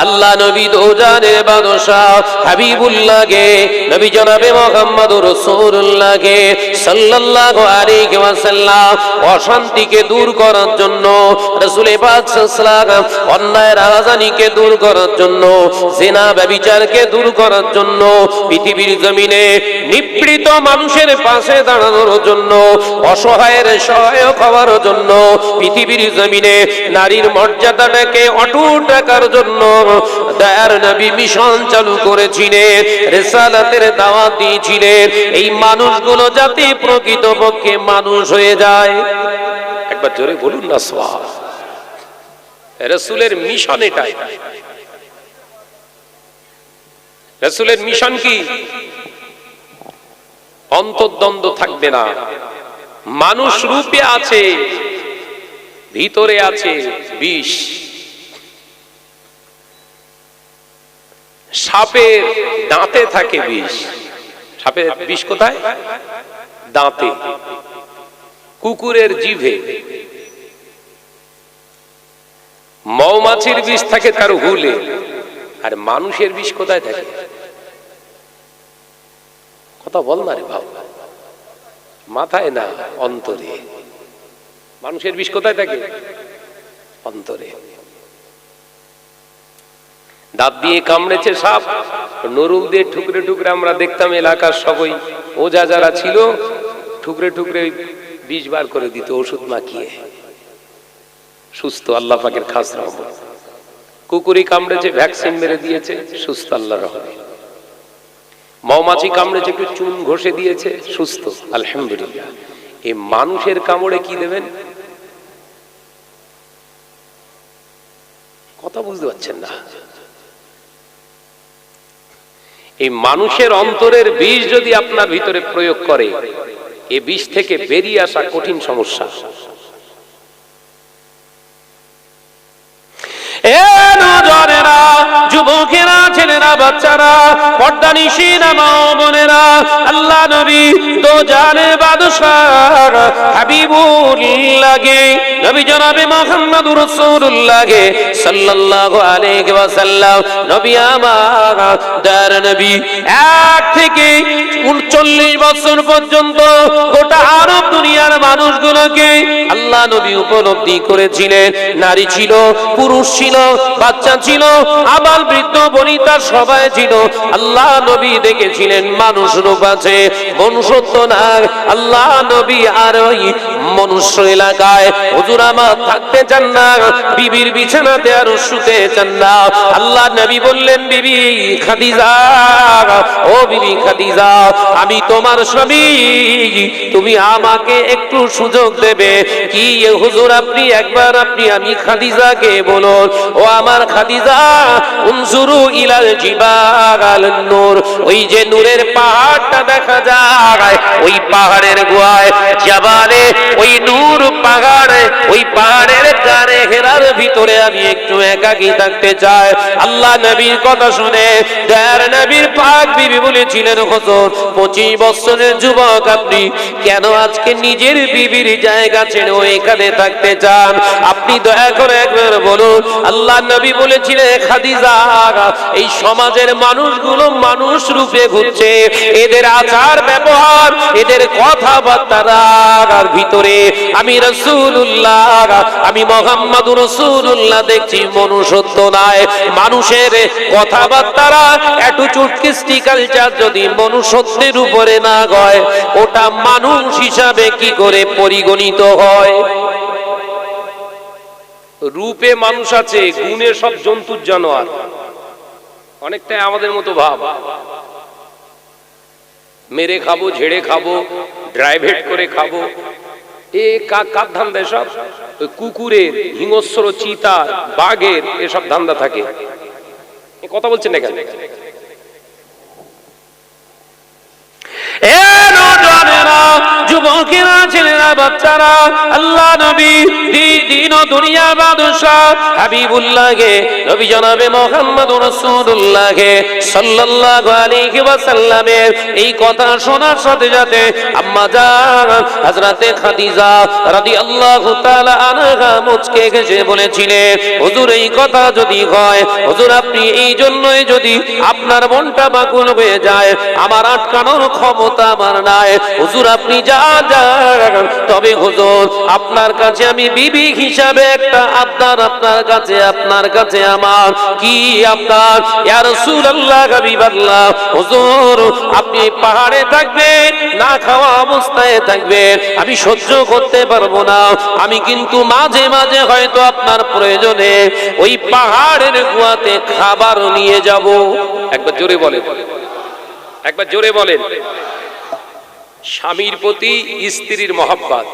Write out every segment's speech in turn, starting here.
আল্লাহ নবী দোজানের বাদশাহ হাবিবুল্লাহকে নবী জনাবে মুহাম্মদুর রাসূলুল্লাহকে সাল্লাল্লাহু আলাইহি ওয়াসাল্লাম অশান্তিকে দূর করার জন্য, রাসূল পাক সাল্লাল্লাহু আলাইহি ওয়াসাল্লাম অন্যায় রাজনীতিকে দূর করার জন্য, জিনা ব্যভিচারকে দূর করার জন্য, পৃথিবীর জমিনে নিপীড়িত মানুষের পাশে দাঁড়ানোর জন্য, অসহায়ের সহায়ক হওয়ার জন্য, পৃথিবীর জমিনে নারীর মর্যাদাটাকে অটুট রাখার জন্য দয়ার নবী মিশন চালু করেছিলেন, রিসালাতের দাওয়াত দিয়েছিলেন। এই মানুষগুলো যাতে প্রকৃতপক্ষে মানুষ হয়ে যায়। একবার জোরে বলুন না সুবহান। রাসূলের মিশন এটাই। রাসূলের মিশন কি? অন্তর্দ্বন্দ্ব থাকবে না। মানুষ রূপে আছে, ভিতরে আছে বিষ। সাপের দাঁতে থাকে বিষ। সাপের বিষ কোথায়? দাঁতে। কুকুরের জিভে। মৌমাছির বিষ থাকে তার হুলে। আর মানুষের বিষ কোথায় থাকে? কথা বল না রে বাবা, মাথায় না, অন্তরে। মানুষের বিষ কোথায় থাকে? অন্তরে। দাঁত দিয়ে কামড়েছে সাপ, নরুল দিয়ে ঠুকরে ঠুকরে আমরা দেখতাম এলাকার সবাই ওজা যারা ছিল ঠুকরে ঠুকরে বিষ বার করে দিত ওষুধ মাখিয়ে, সুস্থ। আল্লাহ পাকের খাস রহমত। কুকুরি কামড়েছে, ভ্যাকসিন মেরে দিয়েছে, সুস্থ আল্লাহর রহমতে। মৌমাছি কামড়েছে, একটু চুন ঘষে দিয়েছে, সুস্থ আলহামদুলিল্লাহ। এই মানুষের কামড়ে কি দেবেন? কথা বুঝতে পারছেন না? এই মানুষের অন্তরের বিষ যদি আপনার ভিতরে প্রয়োগ করে, এই বিষ থেকে বেরিয়ে আসা কঠিন সমস্যা। যুবকেরা, ছেলেরা, বাচ্চারা, পর্দানিশীনা মা ও বোনেরা, আল্লাহ নবী দোজানের বাদশাহ হাবিবুল্লাহকে নবী জনাবে মুহাম্মদুর রাসূলুল্লাহকে সাল্লাল্লাহু আলাইহি ওয়াসাল্লাম নবী আমার দয়ার নবী 1 থেকে 39 বছর পর্যন্ত গোটা আরব দুনিয়ার মানুষগুলোকে আল্লাহ নবী উপলব্ধি করেছিলেন। নারী ছিল, পুরুষ ছিল, বাচ্চা ছিল, আবাল বৃদ্ধ বনিতা সবাই ছিল। আল্লাহ নবী দেখেছিলেন মানুষ রূপ আছে, মনুষ্যত্ব না। আল্লাহ নবী আর ওই মনুষ্য এলাকায় হুজুর আমার থাকতে চান না, বিবির বিছানাতে আর শুতে চান না। আল্লাহ নবী বললেন, বিবি খাদিজা, ও বিবি খাদিজা, আমি তোমার স্বামী, তুমি আমাকে একটু সুযোগ দেবে কি? হুজুর আপনি একবার আমি খাদিজাকে বলুন, ও আমার খাদিজা, উনজুরু ইলাল জিবাল নূর, ওই যে নূরের পাহাড়টা দেখা যায়, ওই পাহাড়ের গোয়ায় জাবালে, ওই নূর পাহাড়ে, ওই পাহাড়ের গারে হেরার ভিতরে আমি একটু একাকী থাকতে চাই। আল্লাহ নবীর কথা শুনে দয়ার নবীর পাক বিবি বলেছিলেন, হুজুর 25 বছরের যুবক আপনি কেন আজকে নিজের বিবির জায়গা ছেড়ে এখানে থাকতে চান? আপনি দয়া করে একবার বলুন। আল্লাহ নবী বলেছিলেন, খাদিজা, এই সমাজের মানুষগুলো মানুষ রূপে ঘুরছে, এদের আচার ব্যবহার, এদের কথাবার্তার ভিতরে আমি রাসূলুল্লাহ, আমি মুহাম্মদুর রাসূলুল্লাহ দেখছি মনুষ্যত্ব নাই। মানুষের কথাবার্তারা অ্যাটিটিউড, কৃষ্টি, কালচার যদি মনুষ্যত্বের উপরে না হয়, ওটা মানুষ হিসাবে কি করে পরিগণিত হয়? রূপে মানুষ আছে, গুণে সব জন্তুর জানোয়ার। অনেকটাই আমাদের মতো ভাব। মেরে খাবো, ঝেড়ে খাবো, ড্রাইভেট করে খাবো, এ কার ধান্দা? এসব কুকুরের, হিংস্র, চিতার, বাঘের এসব ধান্দা থাকে। কথা বলছেন না কেন? যুবকেরা, ছেলেরা, বাচ্চারা, আল্লাহ নবী দিন ও দুনিয়ার বাদশাহ হাবিবুল্লাহকে, নবী জনাবে মুহাম্মদুর রাসূলুল্লাহকে সাল্লাল্লাহু আলাইহি ওয়াসাল্লামের এই কথা শোনার সাথে সাথে আম্মা জান হযরতে খাদিজা রাদিয়াল্লাহু তাআলা আনহা মুচকে হেসে বলেছিলেন, হুজুর এই কথা যদি হয়, হুজুর আপনি এই জন্যই যদি আপনার মনটা বাকুল হয়ে যায়, আমার আটকানোর ক্ষমতা আমার নাই, হুজুর আপনি যান, তবে হুজুর আপনার কাছে আমি বিবি হিসাবে একটা আবদার, আপনার কাছে আমার কি আবদার? ইয়া রাসূলুল্লাহ, হাবিবাল্লাহ, হুজুর আপনি পাহাড়ে থাকবেন, না খাওয়া অবস্থায় থাকবেন, আমি সহ্য করতে পারবো না, আমি কিন্তু মাঝে মাঝে হয়তো আপনার প্রয়োজনে ওই পাহাড়ের গুহাতে খাবার নিয়ে যাব। একবার জোরে বলেন, একবার জোরে বলেন। স্বামীর প্রতি স্ত্রীর মহব্বত।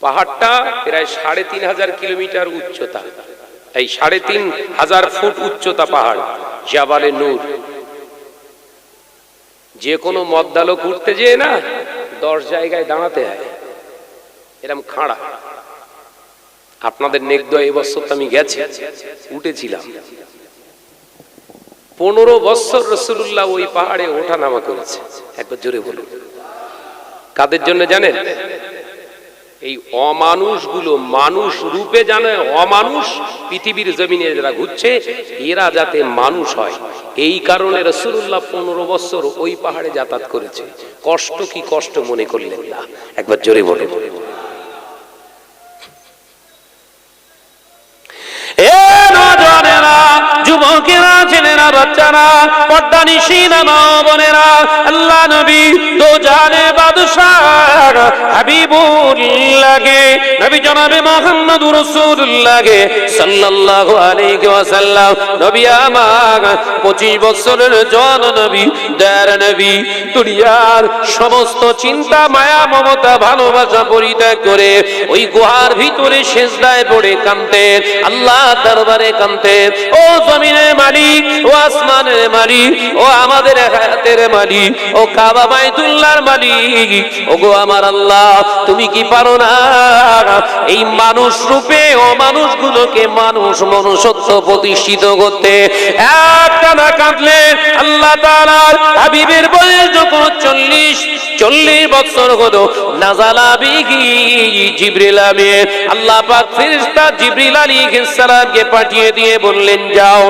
পাহাড়টা প্রায় ৩৫০০ কিলোমিটার উচ্চতা, এই ৩৫০০ ফুট উচ্চতা পাহাড় জাবালে নূর। যে কোনো মদ্দালক উঠতে যেয়ে না 10 জায়গায় দাঁড়াতে হয়, এরকম খাড়া। আপনাদের নেকদোয়া এই বছর তো আমি গেছি, উঠেছিলাম। 15 বছর রাসূলুল্লাহ ওই পাহাড়ে ওঠা নামা করেছে। একবার জোরে বলুন। কাদের জন্য জানেন? এই অমানুষগুলো মানুষ রূপে জানে অমানুষ পৃথিবীর জমিনে যারা ঘুরছে, এরা যাতে মানুষ হয়, এই কারণে রাসূলুল্লাহ 15 বছর ওই পাহাড়ে যাতায়াত করেছে। কষ্ট কি কষ্ট মনে করলেন না? একবার জোরে বলে। যুবকেরা, ছেলেরা, বাচ্চারা, পর্দানিশীনা মা বোনেরা, আল্লাহ নবী দো জাহানের বাদশাহ হাবিবুল্লাহকে, নবী জনাবে মুহাম্মদুর রাসূলুল্লাহকে সাল্লাল্লাহু আলাইহি ওয়াসাল্লাম, নবী আমার 25 বছরের জওয়ান নবী, দয়ার নবী, দুনিয়ার সমস্ত চিন্তা, মায়া, মমতা, ভালোবাসা পরিত্যাগ করে ওই গুহার ভিতরে সিজদায় পড়ে কাঁদতেন, আল্লাহ দরবারে কাঁদতেন। ও জমিনের মালিক, ও আসমানের মালিক, ও আমাদের হায়াতের মালিক, ও কাবা বাইতুল্লাহর মালিক, ও গো আমার আল্লাহ, তুমি কি পারো না এই মানুষ রূপে ও মানুষগুলোকে মনুষ্যত্ব প্রতিষ্ঠিত করতে? একটা না কাঁদলে আল্লাহ তাআলার হাবিবের বয়স যখন 40 বছর হলো, নাযালা বিহি জিবরিল আমিন, আল্লাহ পাক ফেরেশতা জিবরিল আলাইহিস সালামকে পাঠিয়ে দিয়ে বললেন, যাও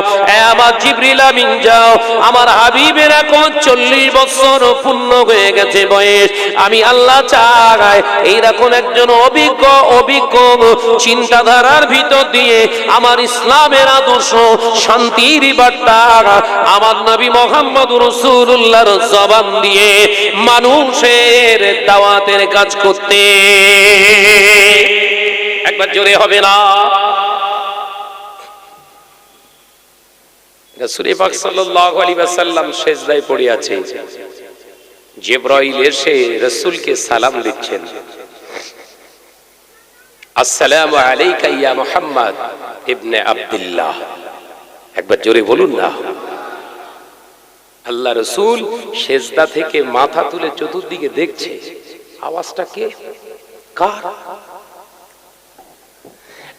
আমার জিবরিল আমিন, যাও, আমার হাবিবের এখন 40 বছর পূর্ণ হয়ে গেছে বয়স, আমি আল্লাহ চাই এইরকম একজন অভিজ্ঞ চিন্তাধারার ভিতর দিয়ে আমার ইসলামের আদর্শ, শান্তির বার্তা আমার নবী মুহাম্মদুর রাসূলুল্লাহর জবান দিয়ে মানুষের দাওয়াতের কাজ করতে। একবার জোরে হবে না? রাসূল পাক সাল্লাল্লাহু আলাইহি ওয়াসাল্লাম সিজদায় পড়ে আছে, জিবরাইল এসে রাসূলকে সালাম দিচ্ছেন, আসসালামু আলাইকা ইয়া মুহাম্মদ ইবনে আব্দুল্লাহ। একবার জোরে বলুন না। আল্লাহ রাসূল সিজদা থেকে মাথা তুলে চতুর্দিকে দেখছে, আওয়াজটা কে, কার?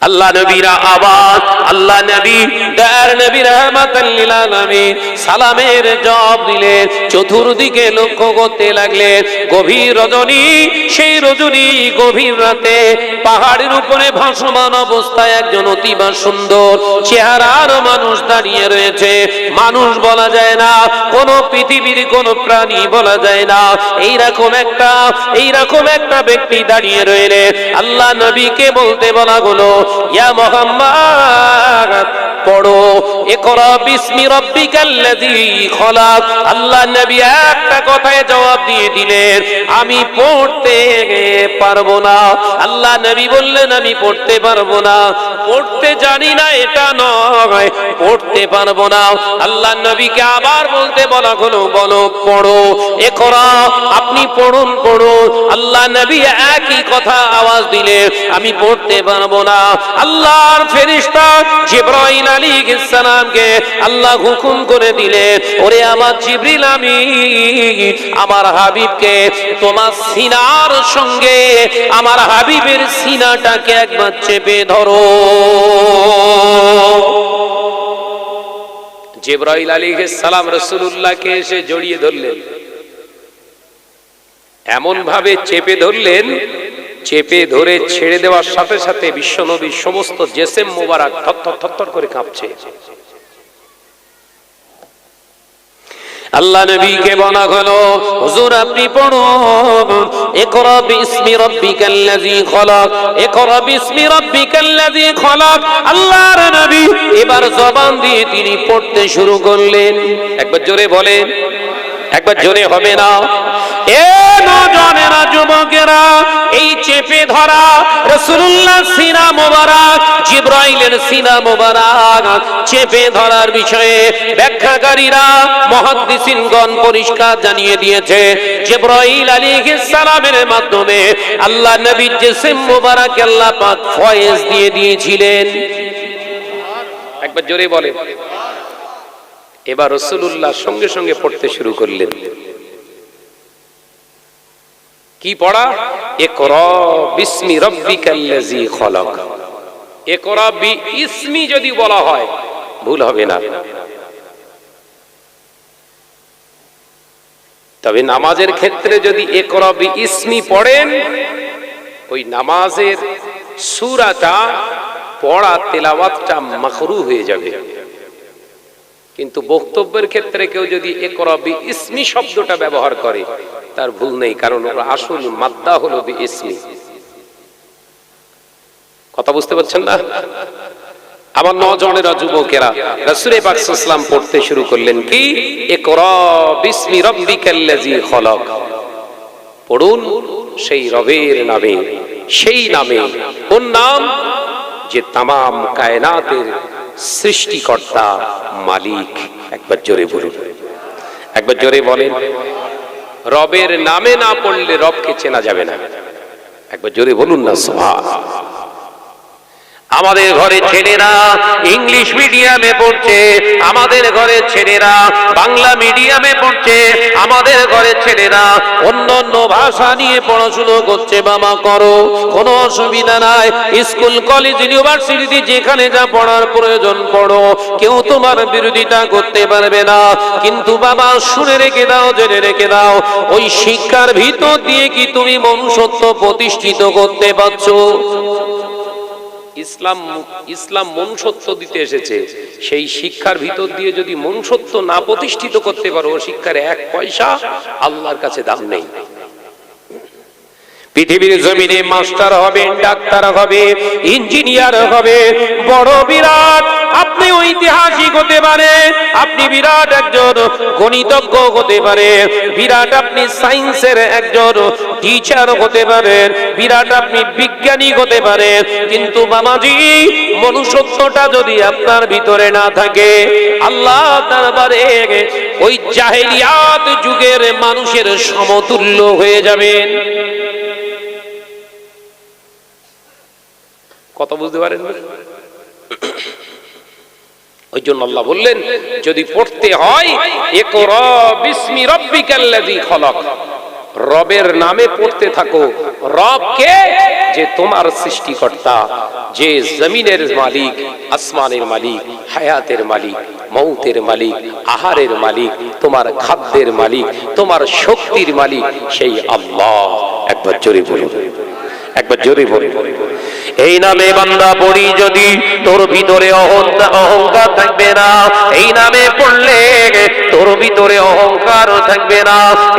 আল্লাহ নবীরা আওয়াজ, আল্লাহ নবী দয়ার নবী রাহমাতাল লিল আলামিন সালামের জবাব দিলেন, চতুর্দিকে লক্ষ্য করতে লাগলেন। গভীর রজনী, সেই রজনী গভীর রাতে পাহাড়ের উপরে ভাসমান অবস্থায় একজন অতিবা সুন্দর চেহারার মানুষ দাঁড়িয়ে রয়েছে। মানুষ বলা যায় না, কোন পৃথিবীর কোন প্রাণী বলা যায় না, এইরকম একটা ব্যক্তি দাঁড়িয়ে রইলেন। আল্লাহ নবীকে বলতে বলা হলো, ইয়া মুহাম্মদ পড়ো, ইকরা বিসমি রাব্বিকাল্লাযী খলাক। আল্লাহ নবী একটা কথায় জবাব দিয়ে দিলেন, আমি পড়তে পারবো না। আল্লাহ নবী বললেন, আমি পড়তে পারবো না, পড়তে জানি না এটা নয়, পড়তে পারবো না। আল্লাহ নবীকে আবার বলতে বলা হলো, বলো পড়ো, ইকরা, আপনি পড়ুন পড়ুন। আল্লাহ নবী একই কথা আওয়াজ দিলেন, আমি পড়তে পারবো না। আল্লাহর ফেরেশতা জিবরাইল আলাইহিস আলাইহিস সালামকে আল্লাহ হুকুম করে দিলেন, ওরে আমার জিবরিল, আমি আমার হাবিবকে তোমার সিনার সঙ্গে আমার হাবিবের সিনাটাকে একবার চেপে ধরো। জিবরাইল আলাইহিস সালাম রাসূলুল্লাহকে এসে জড়িয়ে ধরলেন, এমন ভাবে চেপে ধরলেন, চেপে ধরে ছেড়ে দেওয়ার সাথে সাথে বিশ্বনবীর সমস্ত জেসেম মোবারক থরথর থরথর করে কাঁপছে। আল্লাহ নবীকে বলা হলো, হুজুর আপনি পড়ুন, ইকরা বিসমি রাব্বিকাল্লাযী খলাক, ইকরা বিসমি রাব্বিকাল্লাযী খলাক। আল্লাহর নবী এবার জবান দিয়ে তিনি পড়তে শুরু করলেন। একবার জোরে বলেন, একবার জোরে হবে না? এ নওজওয়ানেরা, যুবকেরা, এই চেপে ধরা রাসূলুল্লাহ সিনা মোবারক, জিবরাইলের সিনা মোবারক চেপে ধরার বিষয়ে ব্যাখ্যাকারীরা মুহাদ্দিসিনগণ পরিষ্কার জানিয়ে দিয়েছে, জিবরাইল আলাইহিস সালামের মাধ্যমে আল্লাহ নবীর জিসম মোবারক আল্লাহ পাক ফয়েজ দিয়ে দিয়েছিলেন। একবার জোরে বলেন। এবার রাসূলুল্লাহ সঙ্গে সঙ্গে পড়তে শুরু করলেন। কি পড়া? ইকরা বিসমি রাব্বিকাল্লাযী খলাক। ইকরা বিইসমি যদি বলা হয় ভুল হবে না, তবে নামাজের ক্ষেত্রে যদি ইকরা বিইসমি পড়েন, ওই নামাজের সূরাটা পড়া, তেলাওয়াতটা মাকরুহ হয়ে যাবে। কিন্তু বক্তব্যের ক্ষেত্রে কেউ যদি ইকরা বিইসমি শব্দটা ব্যবহার করে তার ভুল নেই, কারণ ওর আসল মাদ্দা হলো বিইসমি। কথা বুঝতে পারছেন না? আমার নওজওয়ানেরা, যুবকেরা, রাসূল পাক সাল্লাল্লাহু আলাইহি ওয়াসাল্লাম পড়তে শুরু করলেন কি? ইকরা বিসমি রাব্বিকাল্লাযী খলাক। পড়ুন সেই রবের নামে, সেই নামে। কোন নাম? যে তামাম কায়নাতের সৃষ্টিকর্তা, মালিক। একবার জোরে বলুন, একবার জোরে বলেন। রবের নামে না পড়লে রবকে চেনা যাবে না। একবার জোরে বলুন না সুবহান। আমাদের ঘরে ছেলেরা ইংলিশ মিডিয়ামে পড়ছে, আমাদের ঘরে ছেলেরা বাংলা মিডিয়ামে পড়ছে, আমাদের ঘরে ছেলেরা অন্য অন্য ভাষা নিয়ে পড়াশুনো করছে। বাবা করো, কোনো অসুবিধা নাই। স্কুল, কলেজ, ইউনিভার্সিটি যেখানে যা পড়ার প্রয়োজন পড়ো, কেউ তোমার বিরোধিতা করতে পারবে না। কিন্তু বাবা শুনে রেখে দাও, জেনে রেখে দাও, ওই শিক্ষার ভিতর দিয়ে কি তুমি মনুষ্যত্ব প্রতিষ্ঠিত করতে পারছো? ইসলাম মনুষ্যত্ব দিতে এসেছে, সেই শিক্ষার ভিতর দিয়ে যদি মনুষ্যত্ব না প্রতিষ্ঠিত করতে পারো, শিক্ষার এক পয়সা আল্লাহর কাছে দাম নেই। পৃথিবীর জমিনে মাস্টার হবে, ডাক্তার হবে, ইঞ্জিনিয়ার হবে, বড় বিরাট আপনি ঐতিহাসিক হতে পারে, আপনি বিরাট একজন গণিতজ্ঞ হতে পারে, বিরাট আপনি সায়েন্সের একজন টিচার হতে পারেন, বিরাট আপনি বিজ্ঞানী হতে পারেন, কিন্তু বাবাজি মনুষ্যত্বটা যদি আপনার ভিতরে না থাকে, আল্লাহ দরবারে ওই জাহেলিয়াত যুগের মানুষের সমতুল্য হয়ে যাবেন। কথা বুঝতে পারেন? ওই জন্য আল্লাহ বললেন, যদি পড়তে হয় ইকরা বিসমি রাব্বিকাল্লাযী খলাক, রবের নামে পড়তে থাকো। রব কে? যে তোমার সৃষ্টিকর্তা, যে জমিনের মালিক, আসমানের মালিক, হায়াতের মালিক, মৌতের মালিক, আহারের মালিক, তোমার খাদ্যের মালিক, তোমার শক্তির মালিক, সেই আল্লাহ। একবার জোরে বলুন, একবার জোরে বলুন। এই নামে বান্দা পড়ি যদি, তোর ভিতরে অহংকার থাকবে না। এই নামে পড়লে তোর ভিতরে অহংকার থাকবে না।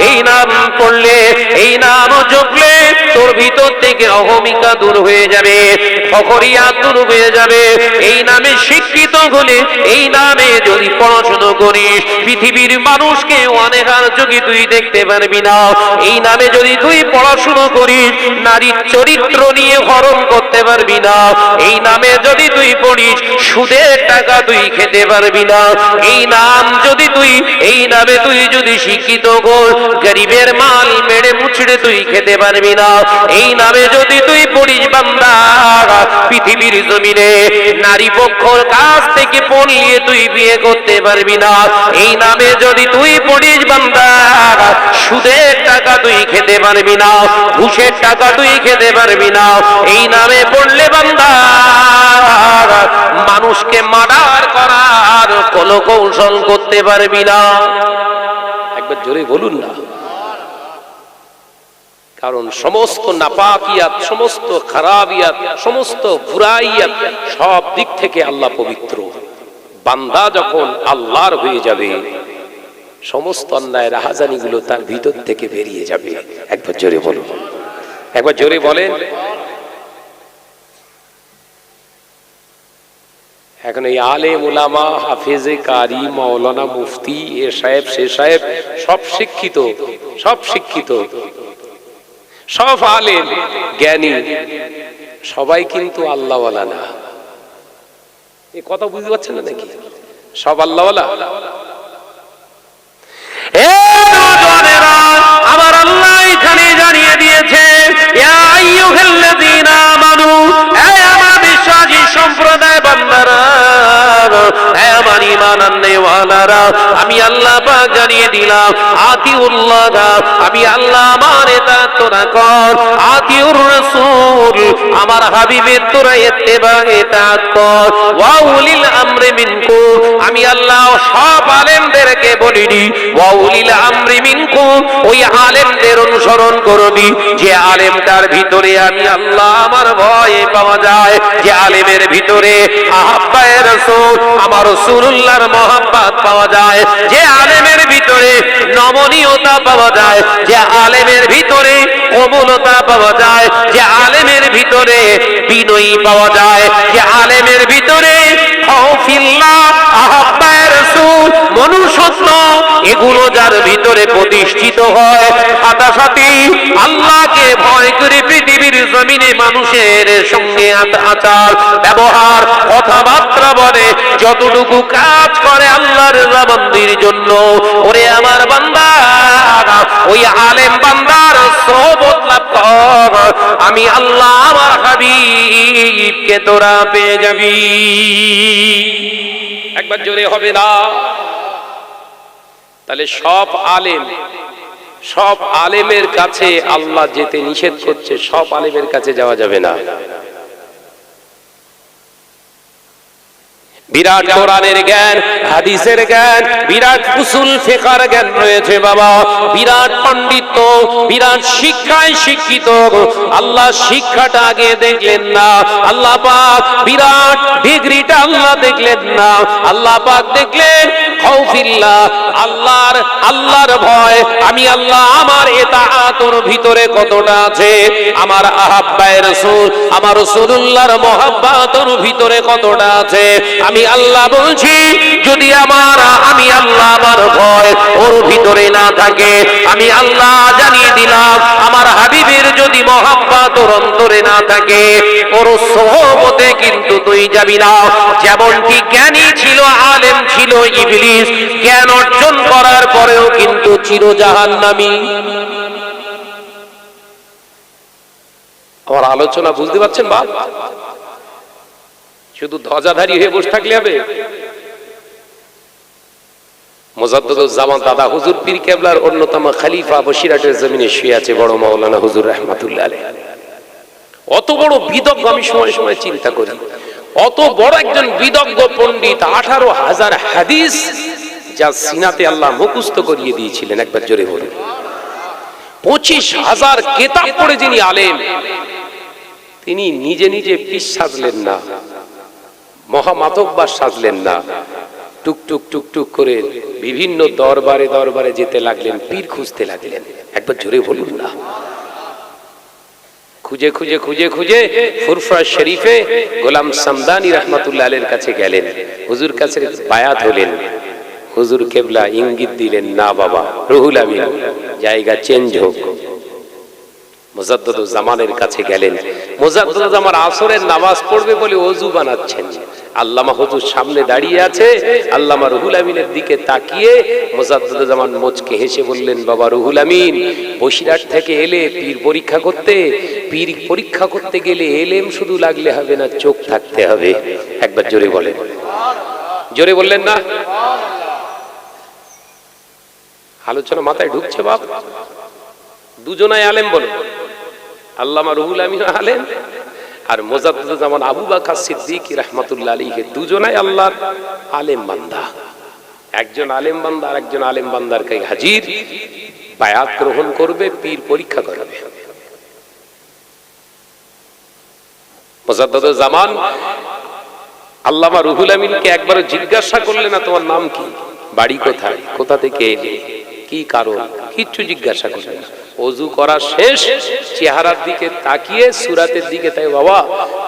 এই নাম পড়লে, এই নাম জপলে তোর ভিতর থেকে অহমিকা দূর হয়ে যাবে, ফখরিয়া দূর হয়ে যাবে। এই নামে শিক্ষিত হলে, এই নামে যদি পড়াশোনা করিস, পৃথিবীর মানুষকে অনেকার যোগী তুই দেখতে পারবি না। এই নামে যদি তুই পড়াশোনা করিস, নারীর চরিত্র নিয়ে হরণ করতে পারবি না। এই নামে যদি তুই তুই পড়িস সুদের টাকা তুই খেতে পারবি না। এই নামে তুই যদি শিক্ষিত গোল গরিবের মাল মেরে মুছড়ে তুই খেতে পারবি না। এই নামে যদি তুই পড়িস বান্দা পৃথিবীর জমিনে নারী পক্ষর কাছ থেকে পড়িয়ে তুই বিয়ে করতে পারবি না। এই নামে যদি তুই পড়িস বান্দা সুদের টাকা তুই খেতে পারবি না, ঘুষের টাকা তুই খেতে পারবি না। এই নামে পড়লে বান্দা মানুষকে মার্ডার করার কোনো কৌশল করতে পারবি না। একবার জোরে বলুন না। কারণ সমস্ত নাপাকিয়াত, সমস্ত খারাপিয়াত, সমস্ত বুরাইয়াত সব দিক থেকে আল্লাহ পবিত্র। বান্দা যখন আল্লাহর হয়ে যাবে সমস্ত অন্যায় রাহাজানিগুলো তার ভিতর থেকে বেরিয়ে যাবে। একবার জোরে বলুন, একবার জোরে বলেন। এখন এই আলেম উলামা হাফেজে কারি মাওলানা মুফতি এ সাহেব সে সাহেব সব শিক্ষিত, সব শিক্ষিত, সব আলেম জ্ঞানী, সবাই কিন্তু আল্লাহওয়ালা না। এই কথা বুঝতে পারছেন না নাকি? সব আল্লাহওয়ালা? আমার আল্লাহ এখানে জানিয়ে দিয়েছে ইয়া আইয়ুহাল্লাযীনা আমানু, হে আমার বিশ্বাসী সম্প্রদায় বান্দারা, হে আমার ঈমান আননেওয়ালারা, আমি আল্লাহ পাক জানিয়ে দিলাম আতিউল্লাহ, আমি আল্লাহ আমার ইতাআত তোরা কর, আতিউর রাসূল, আমার হাবিবের তোরা ইত্তেবা কর, ওয়া উলিল আমরি মিনকুম, আমি আল্লাহ সব আলেমদেরকে বলিনি ওয়া উলিল আমরি মিনকুম, ওই আলেমদের অনুসরণ করবি যে আলেমটার ভিতরে আমি আল্লাহ আমার ভয় পাওয়া যায়, যে আলেমের ভিতরে আহাব্বায়ে রাসূল আমার রাসূলুল্লাহর মহব্বত পাওয়া যায়, যে আলেমের ভিতরে নমনীয়তা পাওয়া যায়, যে আলেমের ভিতরে কোমলতা পাওয়া যায়, যে আলেমের ভিতরে বিনয়ী পাওয়া যায়, যে আলেমের ভিতরে খাউফিল্লাহ আহাব্বায়ে রাসূল মনুষ্যত্ব এগুলো যার ভিতরে প্রতিষ্ঠিত হয়, সাথে আল্লাহকে ভয় করে পৃথিবীর জমিনে মানুষের সঙ্গে আচার ব্যবহার কথাবার্তা বলে যতটুকু কাজ করে আল্লাহর রাবন্দির জন্য, ওরে আমার বান্দা ওই আলেম বান্দার সোহবত লাভ কর, আমি আল্লাহ আমার হাবিবকে তোরা পেয়ে যাবি। একবার জোরে হবে না? তাহলে সব আলেমের কাছে আল্লাহ যেতে নিষেধ করছে, সব আলেমের কাছে যাওয়া যাবে না। বিরাট কোরআনের জ্ঞান, হাদিসের জ্ঞান, বিরাট উসুল ফিকহের জ্ঞান রয়েছে বাবা, বিরাট পণ্ডিত, বিরাট শিক্ষায় শিক্ষিত। আল্লাহ শিক্ষাটা আগে দেখলেন না, আল্লাহ পাক বিরাট ডিগ্রিটা আল্লাহ দেখলেন না, আল্লাহ পাক দেখলেন খাউফিল্লাহ আল্লাহর ভয়, আমি আল্লাহ আমার ইতাআতের ভিতরে কতটা আছে, আমার আহাব্বায়ে রাসূল আমার রাসূলুল্লাহর মহব্বতের ভিতরে কতটা আছে। আমি আল্লাহ বলছি যদি আমি আল্লাহ আমার ভয় ওর ভিতরে না থাকে, আমি আল্লাহ জানিয়ে দিলাম আমার হাবিবের যদি মহব্বত ওর অন্তরে না থাকে, ওর সোহবতে কিন্তু তুই যাবি না। যেমনটি জ্ঞানী ছিল, আলেম ছিল ইবলিস, জ্ঞান অর্জন করার পরেও কিন্তু চির জাহান্নামী। আমার আলোচনা বুঝতে পারছেন বাপ? শুধু ধ্বজাধারী হয়ে বসে থাকলে হবে? মুজাদ্দিদুজ্জামান দাদা হুজুর পীর কেবলার অন্যতম খলিফা বসিরহাটের জমিনে শুয়ে আছে বড় মাওলানা হুজুর রাহমাতুল্লাহ আলাইহি। অত বড় বিদগ্ধ, আমি সময় সময় চিন্তা করি, অত বড় একজন বিদগ্ধ পণ্ডিত, 18,000 হাদিস যা সিনাতে আল্লাহ মুখস্থ করিয়ে দিয়েছিলেন। একবার জোরে বলুন। 25,000 কিতাব পড়ে যিনি আলেম, তিনি নিজে নিজে পীর সাজলেন না, মহামাতব্বার সাজলেন না, টুকটুক টুকটুক করে বিভিন্ন দরবারে দরবারে যেতে লাগলেন, পীর খুঁজতে লাগলেন। একবার জোরে বলুন না। খুঁজে খুঁজে খুঁজে খুঁজে ফুরফুরা শরীফে গোলাম সামদানি রহমাতুল্লাহ আলাইহির কাছে গেলেন, হুজুর কাছে বায়াত হলেন। হুজুর কেবলা ইঙ্গিত দিলেন, না বাবা, রুহুল আমিন জায়গা চেঞ্জ হোক। মুজাদ্দিদুজ্জামানের কাছে গেলেন। মুজাদ্দিদুজ্জামান আসরের নামাজ পড়বে বলে ওযু বানাচ্ছেন। আল্লামা হুজুর সামনে দাঁড়িয়ে আছে। আল্লামা রুহুল আমিনের দিকে তাকিয়ে মুজাদ্দিদুজ্জামান মুচকে হেসে বললেন, বাবা রুহুল আমিন, বসিরহাট থেকে এলে পীর পরীক্ষা করতে। পীর পরীক্ষা করতে গেলে এলেম শুধু লাগলে হবে না, চোখ থাকতে হবে। একবার জোরে বলেন, জোরে বললেন না? আলোচনা মাথায় ঢুকছে বাপ? দুজনাই আলেম বলো, আল্লামা রুহুল আমিন আলেম আর মুজাদ্দিদুজ্জামান আবু বকর সিদ্দিক রাহমাতুল্লাহ আলাইহি, দুজনাই আল্লাহর আলেম বান্দা। একজন আলেম বান্দা আর একজন আলেম বান্দার কাছে হাজির, বায়াত গ্রহণ করবে, পীর পরীক্ষা করবে। মুজাদ্দিদুজ্জামান আল্লামা রুহুল আমিনকে একবার জিজ্ঞাসা করলেন, না তোমার নাম কি, বাড়ি কোথায়, কোথা থেকে এলে, কি কারণ, কিচ্ছু জিজ্ঞাসা করলেন না। ওযু করা শেষ, চেহারার দিকে তাকিয়ে সূরাতের দিকে তাই, বাবা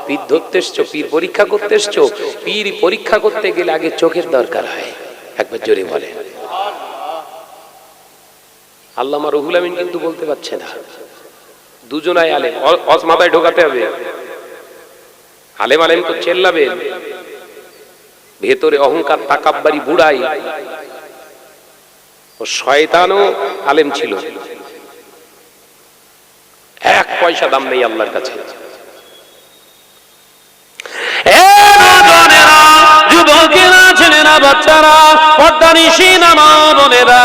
পীর ধরতে এসছো, পীর পরীক্ষা করতে এসছো? পীর পরীক্ষা করতে গেলে আগে চোখের দরকার হয়। একবার জোরে বলে। আল্লামা রুহুল আমিন কিন্তু বলতে পারছে না। দুজনাই আলেম, মাথায় ঢোকাতে হবে। আলেম আলেম তো চেল্লাবে, ভেতরে অহংকার তাকাব্বারি বুড়াই। ও শয়তানও আলেম ছিল, এক পয়সা দাম নেই আল্লাহর কাছে। যুবকেরা, ছেলেরা, বাচ্চারা, পর্দানিশীন আমার বোনেরা,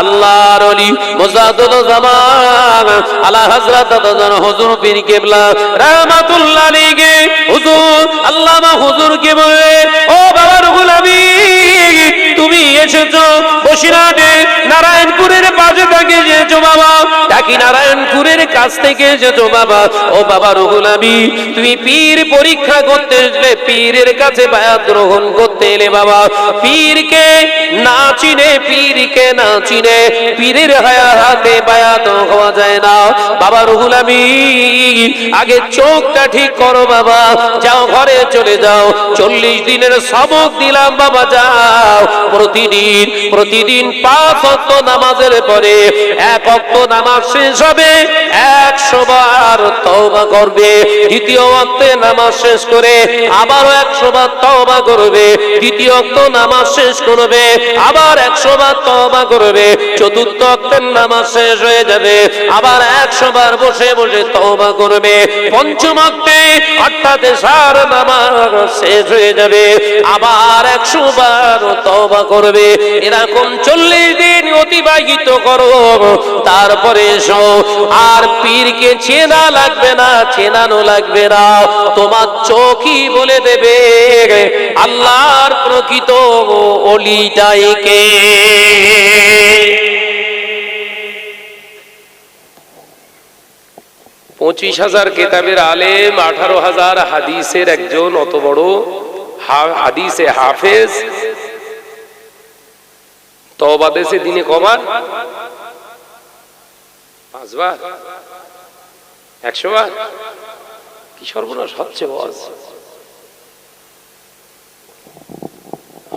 আল্লাহর ওলি মুজাদ্দিদুজ্জামান আলা হযরত হুজুর পীর কেবলা রাহমাতুল্লাহ আলাইহি হুজুর আল্লামা হুজুরকে বলে, ও বাবা রুহুল আমিন, তুমি এসেছো বসিরহাটে নারায়ণপুরের পাশে থেকে এসেছো বাবা, টাকি নারায়ণপুরের কাছ থেকে এসেছো বাবা। ও বাবা রুহুল আমিন, তুমি পীর পরীক্ষা করতে এসলে, পীরের কাছে বায়াত গ্রহণ করতে এলে বাবা। পীরকে না চিনে, পীরকে না চিনে পীরের হাতে বায়াত হওয়া যায় না বাবা রুহুল আমিন। আগে চোখটা ঠিক করো বাবা, যাও ঘরে চলে যাও। 40 দিনের সবক দিলাম বাবা, যাও। প্রতিদিন 5 ওয়াক্ত নামাজের পরে 1 ওয়াক্ত নামাজ শেষ হবে 100 বার তওবা করবে। দ্বিতীয় ওয়াক্তে নামাজ শেষ করে আবারও 100 বার তওবা করবে। দ্বিতীয় ওয়াক্ত নামাজ শেষ করবে, আবার 100 বার তওবা করবে। চতুর্থ ওয়াক্তের নামাজ শেষ হয়ে যাবে, আবার 100 বার বসে বসে তওবা করবে। পঞ্চম ওয়াক্তে অর্থাৎ এশার নামাজ শেষ হয়ে যাবে, আবার 100 বার তওবা করবে। এরকম 40 দিন অতিবাহিত করো, তারপরে এসো। আর পীরকে চেনা লাগবে না, চেনানো লাগবে না, তোমার চোখই বলে দেবে আল্লাহর প্রকৃত ওলিটাই কে। 25,000 কেতাবের আলেম, 18,000 হাদিসের একজন অত বড় হাদিসে হাফেজ, তওবা দেশে দিনে কবার? 5 বার, 100 বার? কি সর্বনাশ হচ্ছে বস!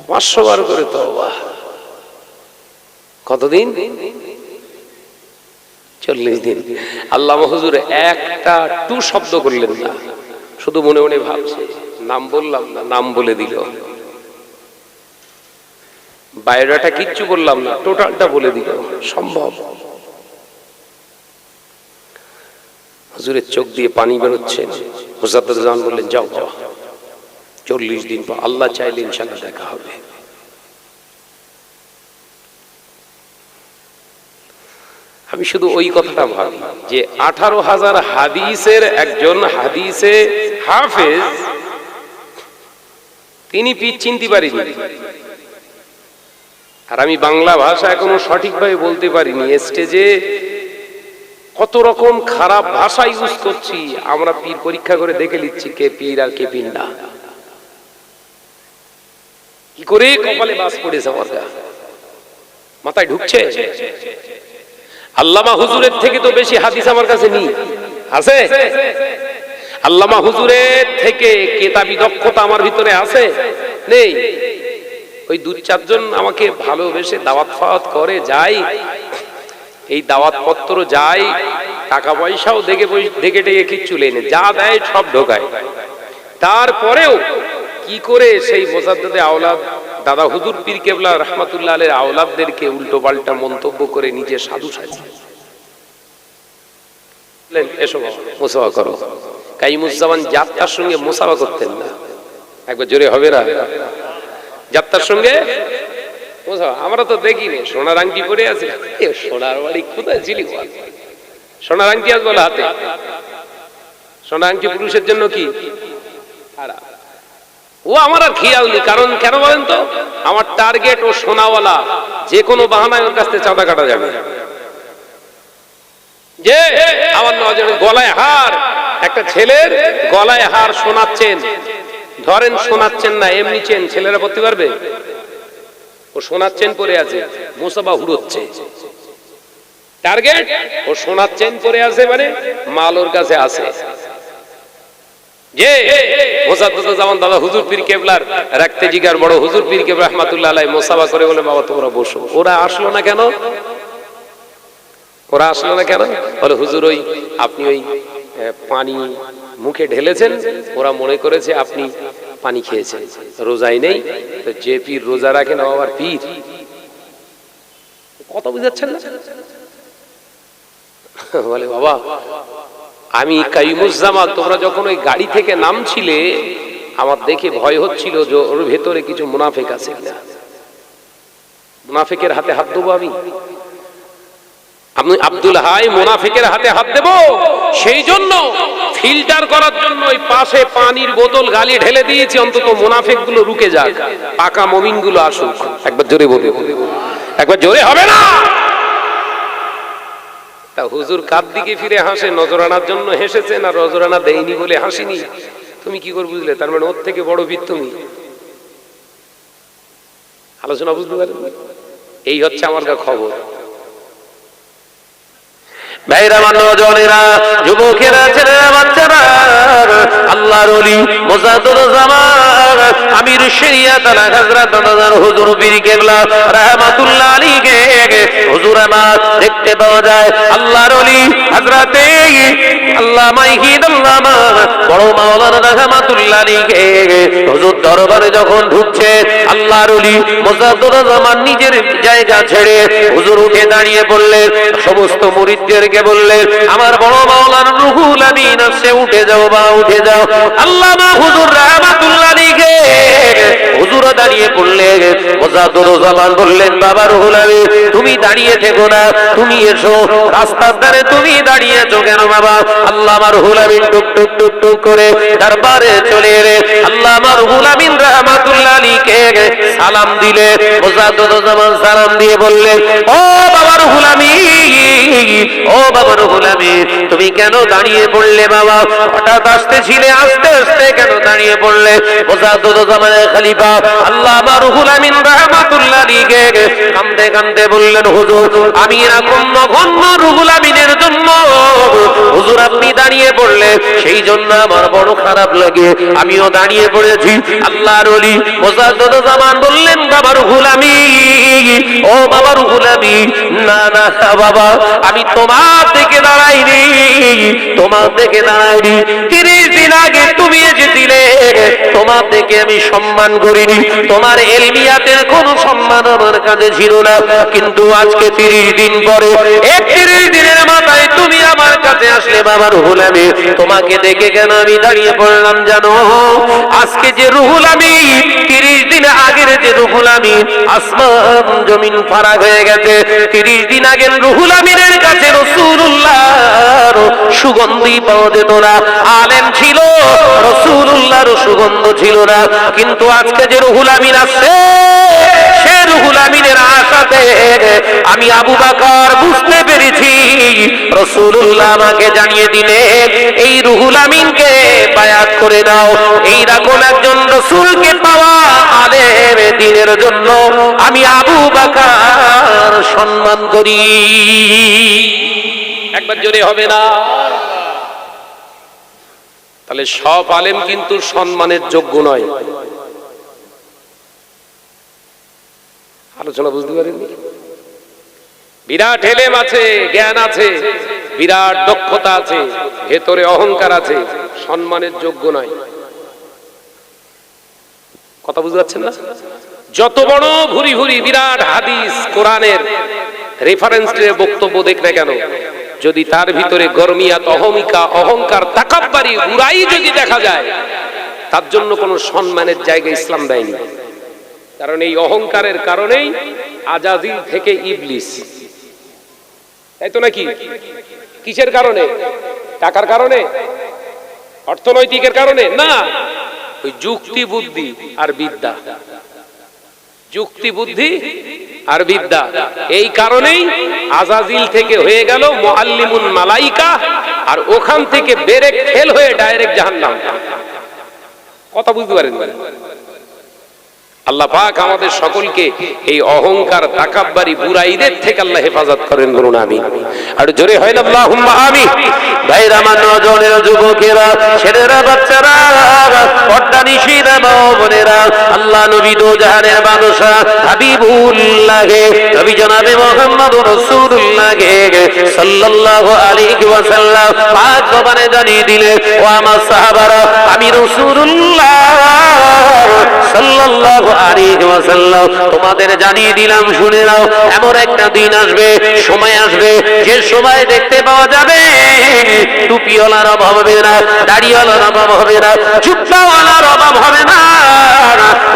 500 বার করে তওবা। কতদিন? 40 দিন। আল্লামা হুজুর একটা টু শব্দ করলেন না, শুধু মনে মনে ভাবছে, নাম বললাম না, নাম বলে দিল। বায়োডাটা কিচ্ছু বললাম না, টোটালটা বলে দিল। সম্ভব? হুজুরের চোখ দিয়ে পানি বেরোচ্ছে। মুজাদ্দিদুজ্জামান বললেন, যাও যাও, 40 দিন পর আল্লাহ চাইলে ইনশাআল্লাহ দেখা হবে। আমি শুধু ওই কথাটা ভাবি যে 18,000 হাদিসের একজন হাদিসে হাফেজ, তিনি পীর চিনতে পারিনি। আর আমি বাংলা ভাষা এখনো সঠিকভাবে বলতে পারিনি। স্টেজে কত রকম খারাপ ভাষা ইউজ করছি, আমরা পীর পরীক্ষা করে দেখে নিচ্ছি কে পীর আর কে পীর না। কি করে কপালে বাস পড়েছে আমার, মাথায় ঢুকছে? আল্লামা হুজুরের থেকে তো বেশি হাদিস আমার কাছে নেই, আছে? আল্লামা হুজুরের থেকে কেতাবি দক্ষতা আমার ভিতরে আছে? নেই। ওই 2-4 জন আমাকে ভালোবেসে দাওয়াত ফাওয়াত করে, যাই, এই দাওয়াত পত্র যাই, টাকা পয়সাও দেখে দেখে কিচ্ছু লেনে, যা দেয় সব ঢোকায়। তারপরেও কি করে সেই মোসাদ্দেদে আওলাদ দাদা হুজুর পীর কেবলা রহমাতুল্লাহ আলাইহির আওলাদদেরকে উল্টো পাল্টা মন্তব্য করে নিজে সাধু সাজিয়ে এসো মুসাফা করো। কাইমুজ্জামান যাত্রার সঙ্গে মুসাফা করতেন না। একবার জোরে হবে না? যাত্রার সঙ্গে আমরা তো দেখিনি। সোনার আংটি পরে আছে, সোনার বাড়ি কোথায় ছিলি? সোনার আংটি আজ বলে হাতে। সোনার আংটি পুরুষের জন্য কি ও আমার আর খেয়াল নেই। কারণ কেন বলেন তো, আমার টার্গেট ও সোনাওয়ালা, যে কোনো বাহানায় ওর কাছ থেকে চাঁদা কাটা যাবে। যে আমার নজরে গলায় হার, একটা ছেলের গলায় হার শোনাচ্ছেন, ধরেন শোনাচ্ছেন না এমনি চেন, ছেলেরা পড়তে পারবে? ও শোনাচ্ছেন পরে আছে, মুসাফা হুড়োচ্ছে। টার্গেট ও শোনাচ্ছেন পরে আছে, মানে মাল ওর কাছে আছে। যে মোসাদ্দেদুজ্জামান দাদা হুজুর পীর কেবলার রাখতে জিগার বড় হুজুর পীর কেবলা রহমাতুল্লাহ আলাইহি মুসাফা করে বলে, বাবা তোমরা বসো। ওরা আসলো না কেন? ওরা আসলো না কেন? বলে হুজুর ওই আপনি ওই পানি মুখে ঢেলেছেন, ওরা মনে করেছে আপনি পানি খেয়েছেন, রোজাই নেই। তো যে পীর রোজা রাখেন আবার পীর, কথা বুঝাচ্ছেন না? বলে বাবা আমি কাইমুজ্জামান, তোমরা যখন ওই গাড়ি থেকে নামছিলে আমার দেখে ভয় হচ্ছিল যে ওর ভেতরে কিছু মুনাফিক আছে কিনা। মুনাফিকের হাতে হাত দেবো আমি আব্দুল হাই মুনাফিকের হাতে হাত দেব? সেই জন্য ফিল্টার করার জন্য ওই পাশে পানির বোতল গালি ঢেলে দিয়েছি, অন্তত মুনাফিক গুলো রুকে যাক, পাকা মুমিন গুলো আসুক। একবার জোরে বলে, একবার জোরে হবে না? তা হুজুর কার দিকে ফিরে হাসে? নজরানার জন্য হেসেছে না নজরানা দেয়নি বলে হাসিনি? তুমি কি করে বুঝলে? তার মানে ওর থেকে বড় বীর তুমি। আলোচনা বুঝতে পারেন? এই হচ্ছে আমার খবর। ভাইরা, নওজওয়ানেরা, যুবকেরা, ছেলেরা, বাচ্চারা, আল্লাহর ওলি মুজাদ্দেদুজ্জামান আমির শরিয়াত আলা হযরত হুজুর পীর কেবলা রাহমাতুল্লাহ আলাইহি হুজুর আমার দেখতে পাওয়া যায়। আল্লাহর ওলি হযরতে আল্লামা ইহিদুল্লামা বড় মাওলানা রাহমাতুল্লাহ আলাইহি হুজুর দরবারে যখন ঢুকছে, আল্লাহর ওলি মুজাদ্দেদুজ্জামান নিজের জায়গা ছেড়ে হুজুর উঠে দাঁড়িয়ে বললেন, সমস্ত মুরিদদের বললেন, আমার বড় মাওলানা রুহুল আমিন আসছে, উঠে যাও বা উঠে যাও। আল্লামা হুজুর রাহমাতুল্লাহ আলাইহি হুজুর দাঁড়িয়ে পড়লেন। মুজাদ্দেদুজ্জামান বললেন, বাবা রুহুল আমিন তুমি দাঁড়িয়ে থেকো না, তুমি এসো। রাস্তার ধারে তুমি দাঁড়িয়েছো কেন বাবা? আল্লামা রুহুল আমিন টুক টুক টুক টুক করে দরবারে চলে এলে আল্লামা রুহুল আমিন রাহমাতুল্লাহ আলাইহি সালাম দিলে। মুজাদ্দেদুজ্জামান সালাম দিয়ে বললেন, ও বাবা রুহুল আমিন, ও বাবা রুহুল আমিন তুমি কেন দাঁড়িয়ে পড়লে বাবা? হঠাৎ আসতেছিলে, আস্তে আস্তে কেন দাঁড়িয়ে পড়লে? মুজাদ্দেদুজ্জামানের খলিফা আল্লামা রুহুল আমিন রাহমাতুল্লাহ আলাইহি কাঁদতে কাঁদতে বললেন, হুজুর আমি এরকম নগণ্য রুহুল আমিনের জন্য হুজুর আপনি দাঁড়িয়ে পড়লে, সেই জন্য আমার বড় খারাপ লাগে, আমিও দাঁড়িয়ে পড়েছি। আল্লাহর ওলি মুজাদ্দেদুজ্জামান বললেন, বাবা রুহুল আমিন, ও বাবা রুহুল আমিন, না না বাবা আমি তোমার দিকে দাঁড়াইনি, তোমার দিকে দাঁড়াইনি। 30 দিন আগে তুমি এসেছিলে, তোমার দিকে আমি সম্মান করিনি, তোমার এলমিয়াতের কোনো সম্মান আমার কাছে ছিল না। কিন্তু আজকে 30 দিন পরে, 31 দিনের মাথায় তুমি আমার কাছে আসলে বাবা রুহুল আমিন, তোমাকে দেখে কেন আমি দাঁড়িয়ে পড়লাম জানো? আজকে যে রুহুল আমিন, 30 দিন আগের যে রুহুল আমিন, আসমান জমিন ফারাক হয়ে গেছে। 30 দিন আগের রুহুল আমিনের কাছে রাসূলুল্লাহর সুগন্ধি পাওয়া যেত না, আলেম ছিল, রাসূলুল্লাহর সুগন্ধ ছিল না। কিন্তু আজকে যে রুহুল আমিন আছে, সে রুহুল আমিনের আশাতে আমি আবু বকর বুঝতে পেরেছি, রাসূলুল্লাহ আমাকে জানিয়ে দিলেন এই রুহুল আমিনকে বায়াত করে দাও। এইরকম একজন রাসূলকে পাওয়া আলেম দ্বীনের জন্য আমি আবু বকর সম্মান করি। একবার জোরে হবে না? তাহলে সব আলেম কিন্তু সম্মানের যোগ্য নয়। আলোচনা বুঝতে পারেননি? বিরাট এলেম আছে, জ্ঞান আছে, বিরাট দক্ষতা আছে, ভেতরে অহংকার আছে, সম্মানের যোগ্য নয়। কথা বুঝতে পারছেন না? যত বড় ভুরি ভুরি বিরাট হাদিস কোরআনের রেফারেন্স দিয়ে বক্তব্য দেখ না কেন, যদি তার ভিতরে গরমিয়াত, অহমিকা, অহংকার, তাকাব্বারি, বুরাই যদি দেখা যায়, তার জন্য কোনো সম্মানের জায়গা ইসলাম দেয়নি। কারণ এই অহংকারের কারণেই আজাজিল থেকে ইবলিস, তাই তো নাকি? কিসের কারণে? টাকার কারণে, অর্থনৈতিকের কারণে না, ওই যুক্তি বুদ্ধি আর বিদ্যা, যুক্তি বুদ্ধি আর বিদ্যা, এই কারণেই আজাজিল থেকে হয়ে গেল মুআল্লিমুল মালাইকা, আর ওখান থেকে বেরেক ফেল হয়ে ডাইরেক্ট জাহান্নাম। কথা বুঝতে পারেন? আল্লাহ পাক আমাদের সকলকে এই অহংকার, তাকাব্বারি, বুরাইদের থেকে আল্লাহ হেফাজত করেন, বলুন আমিন। আর জোরে হয় না আল্লাহুম্মা আমিন। ভাইরা, আমার নজরের যুবকেরা, ছেলেরা, বাচ্চারা, পর্দানিশীরা, মা বোনেরা, আল্লাহ নবী দো জাহানের বাদশা হাবিবুল্লাহ নবী জনাবে মুহাম্মদুর রাসূলুল্লাহ সাল্লাল্লাহু আলাইহি ওয়াসাল্লাম পাক জবানে জানিয়ে দিলেন, ও আমার সাহাবারা, আমি রাসূলুল্লাহ সাল্লাল্লাহু আলাইহি ওয়াসাল্লাম তোমাদের জানিয়ে দিলাম, শুনে নাও, এমন একটা দিন আসবে, সময় আসবে, যে সময় দেখতে পাওয়া যাবে টুপিওয়ালার অভাব হবে না, দাড়িওয়ালার অভাব হবে না, জুব্বাওয়ালার অভাব হবে না,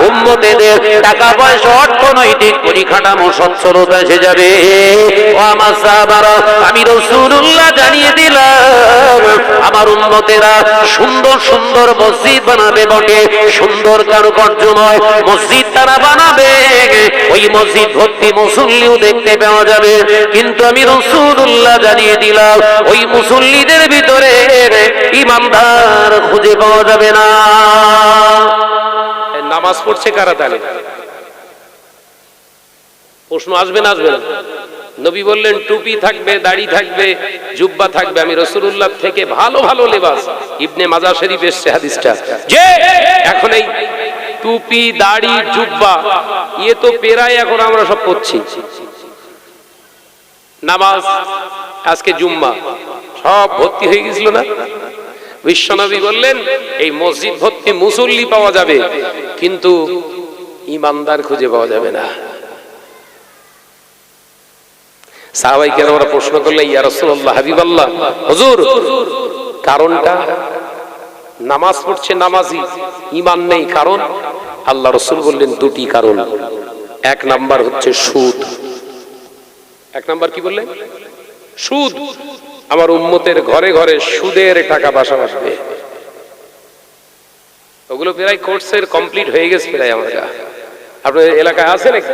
উম্মতেদের টাকা পয়সা, অর্থনৈতিক পরিকাঠামো, সচ্ছলতা এসে যাবে। ও আমার সাহাবারা, আমি রাসূলুল্লাহ জানিয়ে দিলাম, আমার উম্মতেরা সুন্দর সুন্দর মসজিদ বানাবে বটে, সুন্দর কারুকার্যময় মসজিদ তারা বানাবে, ওই মসজিদ ভর্তি মুসল্লিও দেখতে পাওয়া যাবে, কিন্তু আমি রাসূলুল্লাহ জানিয়ে দিলাম, ওই মুসল্লিদের ভিতরে ইমানদার খুঁজে পাওয়া যাবে না। নামাজ পড়ছে কারা তাহলে? প্রশ্ন আসবে না? আসবে না? নবী বললেন টুপি থাকবে, দাড়ি থাকবে, জুব্বা থাকবে, আমি রাসূলুল্লাহ থেকে ভালো ভালো লেবাস। ইবনে মাজাহ শরীফ এসেছে হাদিসটা, যে এখন এই টুপি, দাড়ি, জুব্বা, ইয়ে তো পেরায় এখন আমরা সব পড়ছি। নামাজ আজকে জুম্মা সব ভর্তি হয়ে গেছিল না? বিশ্বনবী বললেন এই মসজিদ ভর্তি মুসল্লি পাওয়া যাবে, কিন্তু ইমানদার খুঁজে পাওয়া যাবে না। সাহাবায়ে কেরামরা প্রশ্ন করলেন, ইয়া রাসূলুল্লাহ, হাবিবাল্লাহ, হুজুর কারণটা? নামাজ পড়ছে নামাজি, ঈমান নেই, কারণ? আল্লাহ রাসূল বললেন দুটি কারণ। এক নাম্বার হচ্ছে সুদ। এক নাম্বার কি বললেন? সুদ। আমার উম্মতের ঘরে ঘরে সুদের টাকা বাসা বাসবে। ওগুলো প্রায় কোর্সের কমপ্লিট হয়ে গেছে প্রায়। আমার আপনার এলাকায় আছে নাকি?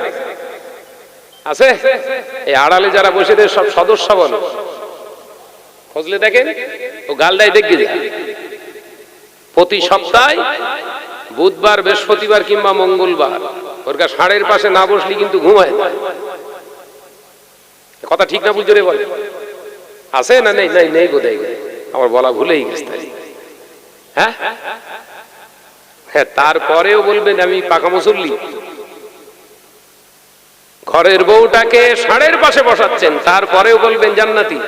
আছে? এই আড়ালে যারা বসে সব সদস্য বল, খোঁজলে দেখেন, ও গালদায় দেখবে প্রতি সপ্তাহে বুধবার, বৃহস্পতিবার কিংবা মঙ্গলবার ওর ষাঁড়ের পাশে না বসলি কিন্তু ঘুমায় না। কথা ঠিক না? বুঝতে বলে আছে না? নেই? নেই নেই বোধ হয়, আমার বলা ভুলেই গেছে। হ্যাঁ হ্যাঁ, তারপরেও বলবেন আমি পাকা মুসল্লি। ঘরের বউটাকে ষাঁড়ের পাশে বসাচ্ছেন, তারপরেও বলবেন জান্নাতি।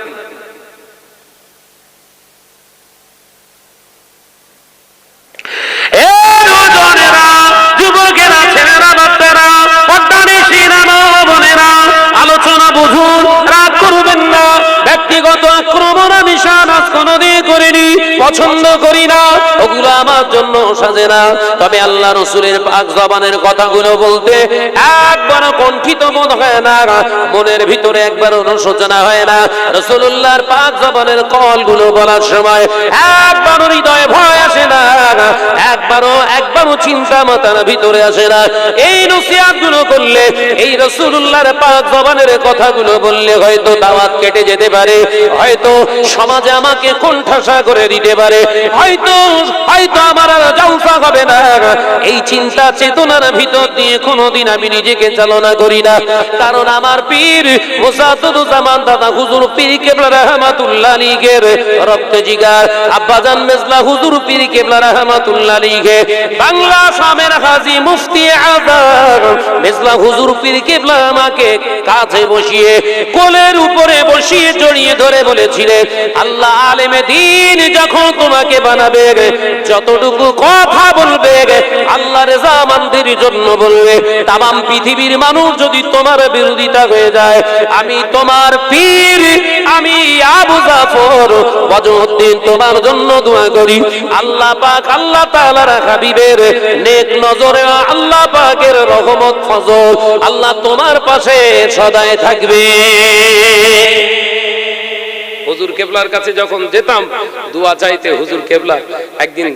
আলোচনা বুঝুন, রাগ করবেন না। ব্যক্তিগত আক্রমণ আমি শাহনাজ কোনদিন করিনি, পছন্দ করি না, ওগুলো আমার জন্য সাজে না। তবে আল্লাহ রাসূলের পাক জবানের কথাগুলো বলতে একবারও কণ্ঠিত বোধ হয় না, মনের ভিতরে একবারও অনুশোচনা হয় না। রাসূলুল্লাহর পাক জবানের কলগুলো বলার সময় একবারও হৃদয়ে ভয় আসে না, একবারও চিন্তা মাথার ভিতরে আসে না। এই নসিহতগুলো করলে, এই রাসূলুল্লাহর পাক জবানের কথাগুলো বললে হয়তো দাওয়াত কেটে যেতে পারে, হয়তো সমাজে আমাকে কোণঠাসা করে দিতে পারে, হয়তো আমার আর জলসা হবে না, এই চিন্তা চেতনার ভিতর দিয়ে কোনোদিন আমি নিজেকে চালনা করি না। কারণ আমার পীর মুসাদ্দুজ্জামান দাদা হুজুর পীর কেবলা রাহমাতুল্লাহ আলাইহির রক্ত জিগার আব্বাজান মেজলা হুজুর পীর কেবলা রাহমাতুল্লাহ আলাইহি, বাংলা শামের হাজী মুফতি আযম মেজলা হুজুর পীর কেবলা আমাকে কাছে বসিয়ে কোলের উপরে বসিয়ে জড়িয়ে ধরে বলেছিলেন, আল্লাহ আলেমে দ্বীন যখন তোমাকে বানাবে, যতটুকু কথা বলবে আল্লাহর রেজামন্দির জন্য বলবে। তামাম পৃথিবীর মানুষ যদি তোমার বিরোধিতা হয়ে যায়, আমি তোমার পীর, আমি আবু জাফর ওয়াজউদ্দিন তোমার জন্য দোয়া করি। আল্লাহ পাক আল্লাহ তাআলার হাবিবের নেক নজরে আল্লাহ পাকের রহমত ফজল আল্লাহ তোমার পাশে সদায় থাকবে। হুজুর কেবলার কাছে যখন যেতাম দোয়া চাইতে, হুজুর কেবলা একদিন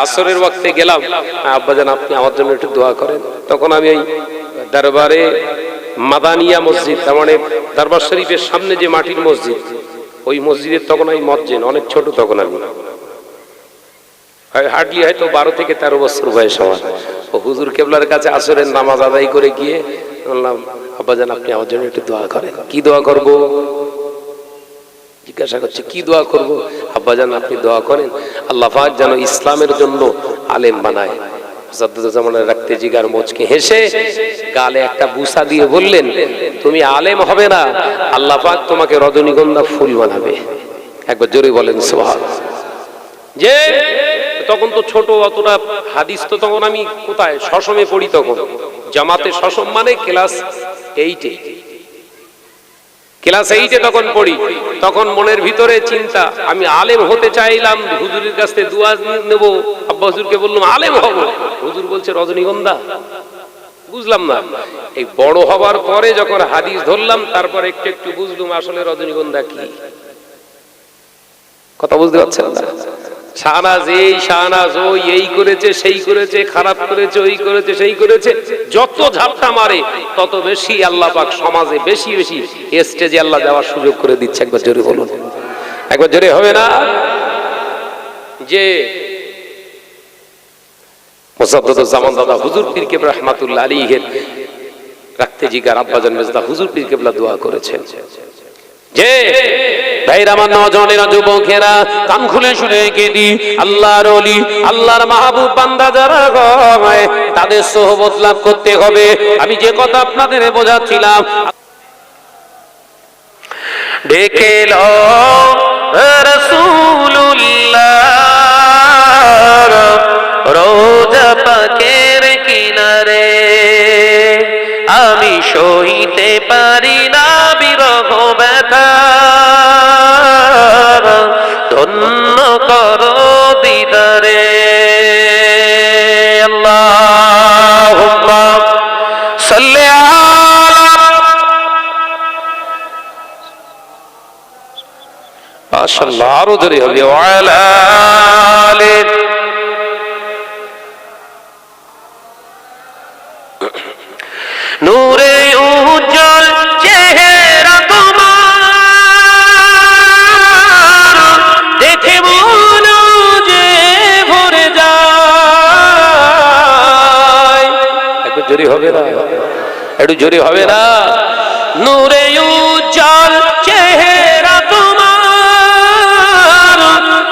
আসরের ওয়াক্তে গেলাম, আব্বাজান আপনি আমার জন্য একটু দোয়া করেন। তখন আমি এই দরবারে মাদানিয়া মসজিদ, তার মানে দরবার শরীফের সামনে যে মাটির মসজিদ, ওই মসজিদের তখন আমি মজ্জিন, অনেক ছোট তখন আমি, হার্ডলি হয়তো 12 থেকে 13 বছর বয়স আমার। ও হুজুর কেবলার কাছে আসরের নামাজ আদায় করে গিয়ে বললাম, আব্বাজান আপনি আমার জন্য একটু দোয়া করেন। কি দোয়া করব? জিজ্ঞাসা করছে কি দোয়া করব? আব্বাজান আপনি দোয়া করেন আল্লাহ পাক যেন ইসলামের জন্য আলেম বানায়। মুসাদ্দুজ্জামানের রাখতে জিগার মুচকে হেসে গালে একটা বুসা দিয়ে বললেন, তুমি আলেম হবে না, আল্লাহ পাক তোমাকে রজনীগন্ধা ফুল বানাবে। একবার জোরে বলেন সুবহানাল্লাহ। যে তখন তো ছোট, অতটা হাদিস তো তখন আমি কোথায় শশমে পড়ি, তখন জামাতে শশম মানে ক্লাস 8-এ, ক্লাস 8-এ তখন পড়ি। তখন মনের ভিতরে চিন্তা, আমি আলেম হতে চাইলাম, হুজুরের কাছ থেকে দোয়া নেব, আব্বা হুজুরকে বললাম আলেম হব, হুজুর বলছে রজনীগন্ধা, বুঝলাম না। এই বড় হবার পরে যখন হাদিস ধরলাম, তারপর একটু একটু বুঝলাম আসলে রজনীগন্ধা কি। কথা বুঝতে পারছেন না? শাহনাজ এই শাহনাজ ওই এই করেছে সেই করেছে, খারাপ করেছে ওই করেছে সেই করেছে, যত ঝাপটা মারে তত বেশি আল্লাহ পাক সমাজে বেশি বেশি স্টেজে আল্লাহ দেওয়ার সুযোগ করে দিচ্ছে। একবার জোরে বলুন, একবার জোরে হবে না? যে মুসাদ্দুজ্জামান দাদা হুজুর পীর কেবলা রাহমাতুল্লাহ আলাইহির রাখতে জিগার আব্বাজান মেজদা হুজুর পীর কেবলা দোয়া করেছেন যে ভাইরা আমার নওজওয়ানেরা যুবকেরা কান খুলে শুনে কেদি, আল্লাহর ওলি আল্লাহর মাহবুব বান্দা যারা হয় তাদের সোহবত লাভ করতে হবে। আমি যে কথা আপনাদের বোঝাচ্ছিলাম, ডেকে লো রাসূলুল্লাহ রোজা পাকের কিনারে, আমি সইতে পারি না বিরহ ব্যথা, ধন্য করো দিদারে। আল্লাহুম্মা সাল্লি আলা, মাশাআল্লাহ আরো জোরে হবে, ওয়া আলা আলি। নূরে উজ্জ্বল চেহারা তোমার, দেখে মন যে ভরে যায়। একটু জোরে হবে না? একটু জোরে হবে না? নূরে উজ্জ্বল চেহারা তোমার,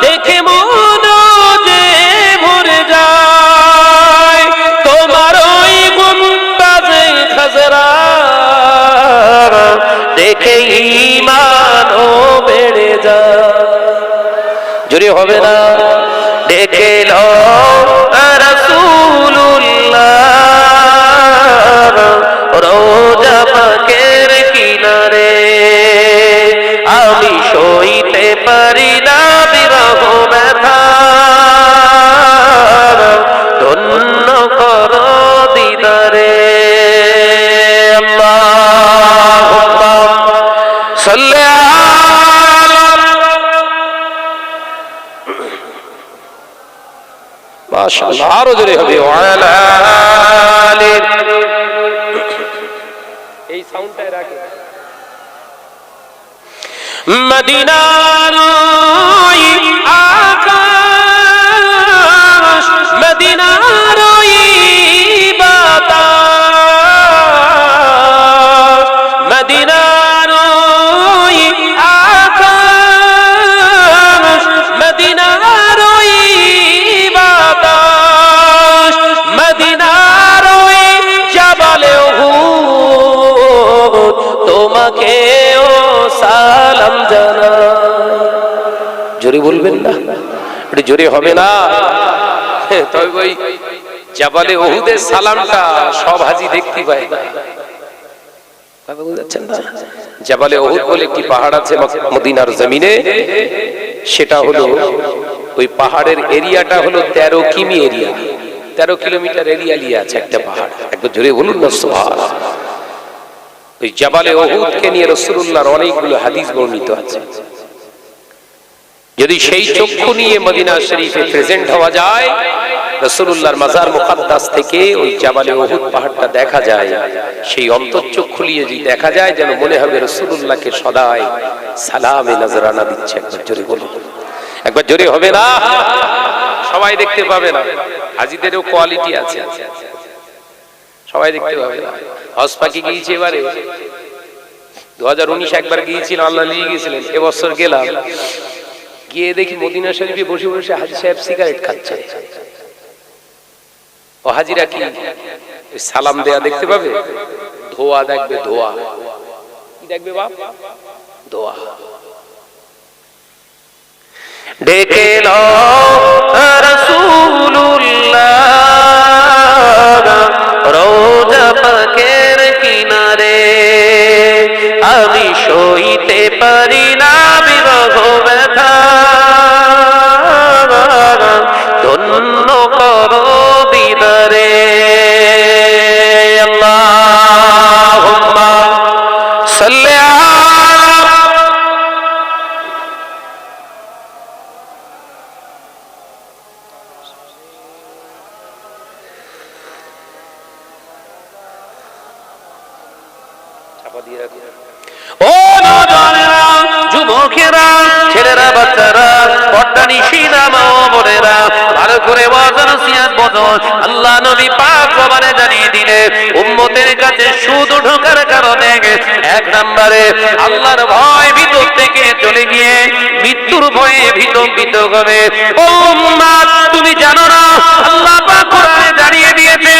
দেখে মন যে ভরে যায়। তোমার ওই গুম্বাজে খাজরা দেখে ঈমানও বেড়ে যায়। জোরে হবে না? দেখে লো রাসূলুল্লাহ রোজা পাকের কিনারে, আমি সইতে পারি না বিরহ ব্যথা, ধন্য করো দিদারে। আল্লাহুম্মা সাল্লি আলা, মাশাআল্লাহ আরো জোরে হবে, ওয়া আলা আলি। এই সাউন্ডটাই রাখে। মদিনার আকা তোমাকে ও সালাম জানাই। জোরে বলবেন না, একটু জোরে হবে না? তবে ওই জাবালে উহুদের সালামটা সব হাজি দেখতে পায় না। বুঝাচ্ছেন না? জাবালে উহুদ বলে একটি পাহাড় আছে মদিনার জমিনে, সেটা হলো ওই পাহাড়ের এরিয়াটা হলো 13 কিমি এরিয়া, 13 কিলোমিটার এরিয়া নিয়ে আছে একটা পাহাড়। একবার জোরে বলুন না সুবহানাল্লাহ। ওই জাবালে উহুদকে নিয়ে রাসূলুল্লাহর অনেকগুলো হাদিস বর্ণিত আছে। যদি সেই চক্ষু নিয়ে মদিনা শরীফে প্রেজেন্ট হওয়া যায়, রাসূলুল্লাহর মাজার মুকাদ্দাস থেকে ওই জাবালে উহুদ পাহাড়টা দেখা যায়, সেই অন্তর্চক্ষু নিয়ে যদি দেখা যায়, যেন মনে হবে রাসূলুল্লাহকে সদাই সালামে নজরানা দিচ্ছে। একবার জোরে বলুন, একবার জোরে হবে না? সবাই দেখতে পাবে না, হাজীদেরও কোয়ালিটি আছে, সবাই দেখতে পাবে না। হজ পাখি গিয়েছে এবারে, 2019 একবার গিয়েছিলাম, আল্লাহ নিয়ে গিয়েছিলেন। এবছর গেলাম, গিয়ে দেখি মদিনা শরীফে বসে বসে হাজী সাহেব সিগারেট খাচ্ছে। ও হাজিরা কি সালাম দেয়া দেখতে পাবে? ধোয়া দেখবে, ধোয়া কি দেখবে বাপ? ধোয়া। ডেকে লো রাসূলুল্লাহ রওজা পাকের কিনারে, আমি সইতে পারি না বিরহ ব্যথা, ধন্য করো দিদারে। আল্লাহুম্মা সাল্লি ও নওজওয়ানেরা, যুবকেরা, ছেলেরা, বাচ্চারা, পর্দা নিশিনা মা ও বোনেরা, ভালো করে ওয়াজ নসিহত বদল আল্লাহ নবী পাক জবানে জানিয়ে দিলে উম্মতের কাছে সুদ ঢোকার কারণে এক নম্বরে আল্লাহর ভয় ভিতর থেকে চলে গিয়ে মৃত্যুর ভয়ে ভীত হবে। ও উম্মত, তুমি জানো না আল্লাহ পাক কোরআনে জানিয়ে দিয়েছে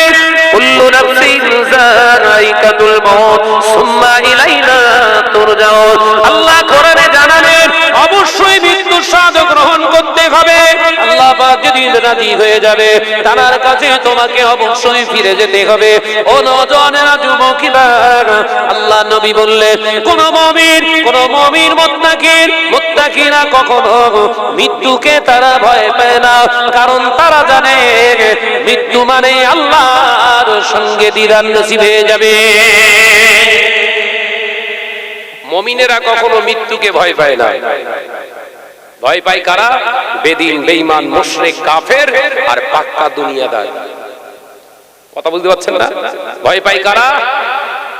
কুল্লু নাফসিন যায়িকাতুল মাউত সুম্মা ইলাইনা তুরজাউন। আল্লাহ কোরআনে জানালেন অবশ্যই মৃত্যুর স্বাদ গ্রহণ করতে হবে। আল্লাহ পাক যদি রাজি হয়ে যাবে, তার কাছে তোমাকে অবশ্যই ফিরে যেতে হবে। ও নওজওয়ানেরা, যুবকেরা, আল্লাহ নবী বললেন কোন মুমিন মুত্তাকিরা কখনো মৃত্যুকে তারা ভয় পায় না, কারণ তারা জানে মৃত্যু মানে আল্লাহর সঙ্গে দিদার নসিব হয়ে যাবে। মুমিনেরা কখনো মৃত্যুকে ভয় পায় না। ভয় পায় কারা? বেদিন, বেঈমান, মুশরিক, কাফের আর পাক্কা দুনিয়াদার। কথা বুঝতে পারছেন না? ভয় পায় কারা?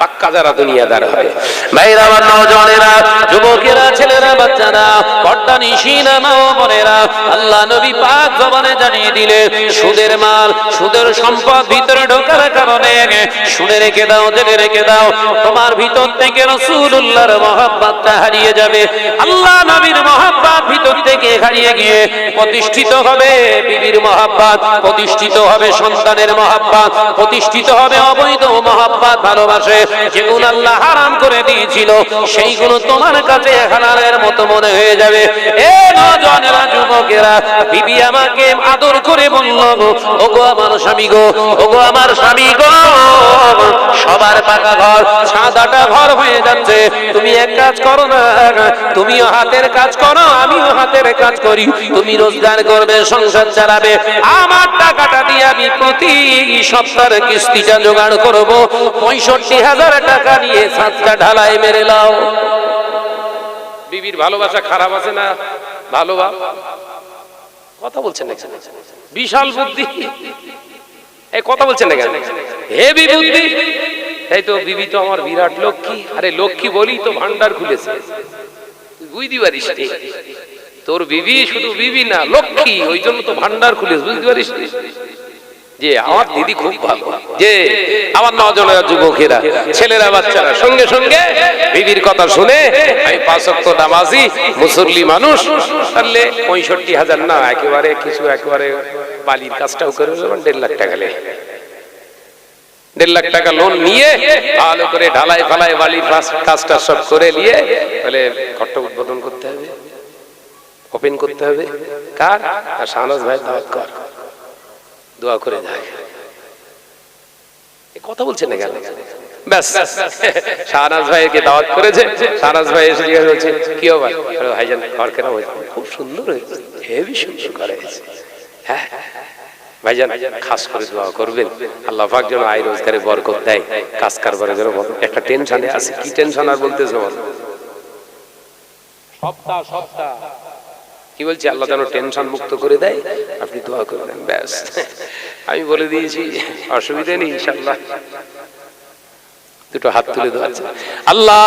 পাক্কা যারা দুনিয়াদার হয়। ভাইরা আমার, নওজওয়ানেরা, যুবকেরা, ছেলেরা, বাচ্চারা, পর্দা নিশিনা মা ও বোনেরা, আল্লাহ নবী পাক জবানে জানিয়ে দিলেন সুদের মাল, সুদের সম্পদ ভিতরে ঢোকার কারণে শুনে রেখে দাও, জেনে রেখে দাও, তোমার ভিতর থেকে রাসূলুল্লাহর মহব্বতটা হারিয়ে যাবে। আল্লাহ নবীর মহব্বত ভিতর থেকে হারিয়ে গিয়ে প্রতিষ্ঠিত হবে বিবির মহব্বত, প্রতিষ্ঠিত হবে সন্তানের মহব্বত, প্রতিষ্ঠিত হবে অবৈধ মহব্বত, ভালোবাসে যেগুলো আল্লাহ হারাম করে দিয়েছিল সেইগুলো তোমার কাছে হালালের মতো মনে হয়ে যাবে। এ নওজওয়ানেরা, যুবকেরা, বিবি আমাকে আদর করে বলল, ওগো আমার স্বামী গো, ওগো আমার স্বামী গো, সবার পাকা ঘর, সাদাটা ঘর হয়ে যাচ্ছে, তুমি এক কাজ করো না, তুমিও হাতের কাজ করো, আমিও হাতের কাজ করি, তুমি রোজগার করবে, সংসার চালাবে, আমার টাকাটা দিয়ে আমি প্রতি সপ্তাহের কিস্তিটা জোগাড় করবো, 65,000 টাকা নিয়ে ছাদটা ঢালাই মেরে লাও। বিবির ভালোবাসা খারাপ আছে না? ভালো বাপ, কথা বলছেন না? বিশাল বুদ্ধি, এই কথা বলছেন না কেন? হেভি বুদ্ধি। এই তো বিবি তো আমার বিরাট লক্ষ্মী। আরে লক্ষ্মী বলি তো ভান্ডার খুলেছে, বুঝতে পারিস? তোর বিবি শুধু বিবি না, লক্ষ্মী, ওই জন্য তো ভান্ডার খুলেছে, বুঝতে পারিস? যে আমার দিদি খুব ভালো। যে আমার নওজওয়ানেরা, যুবকেরা, ছেলেরা, বাচ্চারা, সঙ্গে সঙ্গে বিবির কথা শুনে আমি 5 ওয়াক্ত নামাজি মুসল্লি মানুষ, তাহলে 65,000 না, একেবারে কিছু একেবারে বালির কাজটাও করে 1.5 লাখ টাকা লে 1.5 লাখ টাকা লোন নিয়ে ভালো করে ঢালাই ফালাই বালি কাজটা সব করে নিয়ে বলে ঘরটা উদ্বোধন করতে হবে, ওপেন করতে হবে। কার? আর শাহনাজ ভাই দাওয়াত কর, দোয়া করে যায়। কথা বলছে না কেন? ব্যাস শাহনাজ ভাইকে দাওয়াত করেছে, শাহনাজ ভাই এসে জিজ্ঞাসা করছে কি হবে ভাইজান, ঘর কেন হয়েছে? খুব সুন্দর হয়েছে, হেভি সুন্দর ঘর হয়েছে। হ্যাঁ ভাইজান খাস করে দোয়া করবেন, আল্লাহ পাক যেন আয় রোজগারে বরকত দেয়, কাজ কারবারে যেন। একটা টেনশনে আছে, কি টেনশন আর বলতেছে সপ্তাহ কি বলছি, আল্লাহ যেন টেনশন মুক্ত করে দেয়, আপনি দোয়া করবেন। ব্যাস আমি বলে দিয়েছি, অসুবিধা নেই ইনশাআল্লাহ। দুটো হাত তুলে দেওয়া, আল্লাহ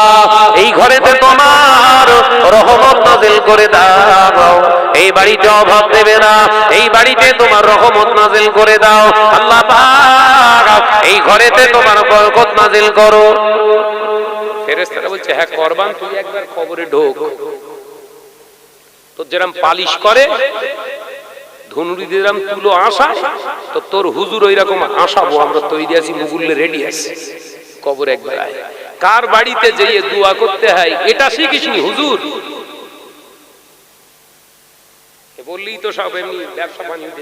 এই ঘরেতে তোমার রহমত নাযিল করে দাও, এই বাড়িতে অভাব দেবে না, এই বাড়িতে তোমার রহমত নাযিল করে দাও আল্লাহ পাক, এই ঘরেতে তোমার বরকত নাযিল করো। ফেরেশতারা বলছে হ্যাঁ করবান, তুই একবার কবরে ঢোক, তোর যেরকম পালিশ করে ধনুরি যেরকম তুলো আসায়, তো তোর হুজুর ওই রকম আসাবো আমরা, তৈরি আছি, মুগুল্লে রেডি আছে, কবর একবার আয়। কার বাড়িতে যেয়ে দোয়া করতে হয় এটা শিখিসনি হুজুর? বললি তো সব এমনি ব্যবসা বাণিজ্য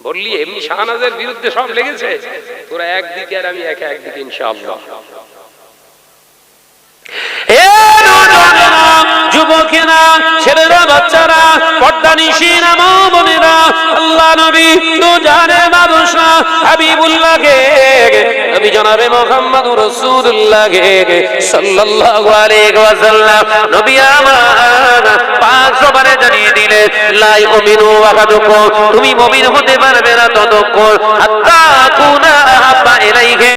বললি, এমনি শাহনাজের বিরুদ্ধে সব লেগেছে, তোরা একদিকে আর আমি একদিকে ইনশাআল্লাহ। যুবকেরা, ছেলেরা, বাচ্চারা, পর্দানিশীরা, মা বোনেরা, আল্লাহ নবী তো জানে মানুষরা হাবিবুল্লাহকে, নবী জনাবে মুহাম্মদুর রাসূলুল্লাহকে সাল্লাল্লাহু আলাইহি ওয়াসাল্লাম নবী আমার পাক জবানে জানিয়ে দিলেন, লা ইউমিনু আহাদুকুম, তুমি মুমিন হতে পারবে না ততক্ষণ